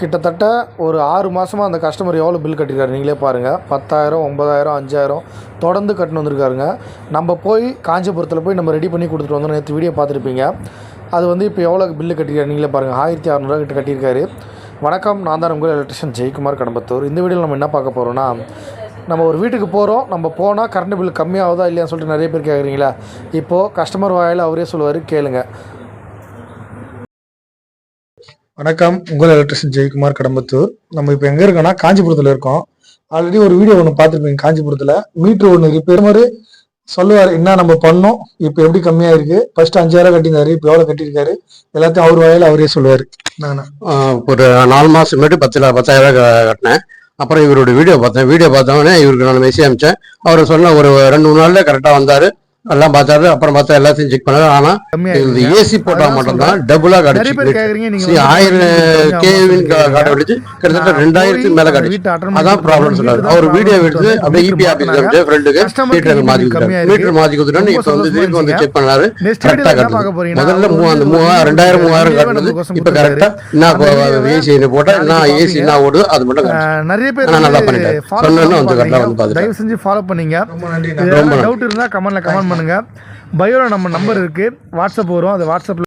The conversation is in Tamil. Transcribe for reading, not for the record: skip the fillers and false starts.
கிட்டத்தட்ட ஒரு 6 மாதமாக அந்த கஸ்டமர் எவ்வளோ பில் கட்டியிருக்காரு நீங்களே பாருங்கள். 10,000, 9,000, 5,000 தொடர்ந்து கட்டின்னு வந்திருக்காருங்க. நம்ம போய் காஞ்சிபுரத்தில் போய் நம்ம ரெடி பண்ணி கொடுத்துட்டு வந்தோம். நேற்று வீடியோ பார்த்துருப்பீங்க. அது வந்து இப்போ எவ்வளோ பில்லு கட்டியிருக்காரு நீங்களே பாருங்கள். 1,600 கிட்ட கட்டியிருக்காரு. வணக்கம், நான் தான் உங்கள் எலக்ட்ரிஷியன் ஜெயக்குமார் கடம்பத்தூர். இந்த வீடியோவில் நம்ம என்ன பார்க்க போகிறோன்னா, நம்ம ஒரு வீட்டுக்கு போகிறோம். நம்ம போனால் கரண்ட் பில் கம்மியாகுதா இல்லையான்னு சொல்லிட்டு நிறைய பேர் கேட்குறீங்களா. இப்போது கஸ்டமர் வாயில் அவரே சொல்லுவார், கேளுங்க. வணக்கம், உங்கள் எலக்ட்ரிஷியன் ஜெயக்குமார் கடம்பத்தூர். நம்ம இப்போ எங்கே இருக்கோன்னா காஞ்சிபுரத்தில் இருக்கோம். ஆல்ரெடி ஒரு வீடியோ ஒன்று பார்த்துருப்பீங்க. காஞ்சிபுரத்தில் மீட்ரு ஒன்று ரிப்பேர் மாதிரி சொல்லுவார், என்ன நம்ம பண்ணோம், இப்போ எப்படி கம்மியாக இருக்குது. ஃபர்ஸ்ட் 5,000 கட்டியிருந்தாரு, இப்போ எவ்வளோ கட்டியிருக்காரு எல்லாத்தையும் அவர் வாயில் அவரே சொல்லுவார். நான் ஒரு 4 மாதம் முன்னாடி 10,000 கட்டினேன். அப்புறம் இவரோட வீடியோ பார்த்தவொடனே இவருக்கு நான் மெசேஜ் அனுப்பிச்சேன். அவர் சொன்ன ஒரு 2-3 நாள்ல கரெக்டாக வந்தார். எல்லாம் பார்த்தாரு. அப்புறம் பார்த்தா எல்லாத்தையும் செக் பண்ணாரு. ஆனா ஏசி போட்டா மட்டும்தான் டபுளா காட்டுச்சு. 1000 கேவின் காட்ட விடுச்சு. கிட்டத்தட்ட 2,000 மேல காட்டுச்சு. அதான் ப்ராப்ளம் சொன்னாரு. அவர் வீடியோ எடுத்து அப்படியே இபி ஆபீஸ் காமிச்சு ஃப்ரெண்டுக்கு மீட்டர் மாத்தி கொடுத்துட்டோன்னு இப்ப வந்து திருப்பி வந்து செக் பண்ணாரு. கரெக்டா காட்டுது. முதல்ல 2,000 காட்டுது. இப்ப கரெக்டா என்ன ஏசி போட்டா என்ன ஏசி என்ன ஓடுது அது மட்டும் நிறைய பேர் நல்லா பண்ணிட்டாரு. சொன்னோன்னு வந்து கரெக்டா வந்து பாத்து தயவு செஞ்சு ஃபாலோ பண்ணீங்க. டவுட் இருந்தா கமெண்ட்ல கமெண்ட் பண்ணுங்க. பயோல நம்ம நம்பர் இருக்கு, வாட்ஸ்அப் வரும். அது வாட்ஸ்அப்ல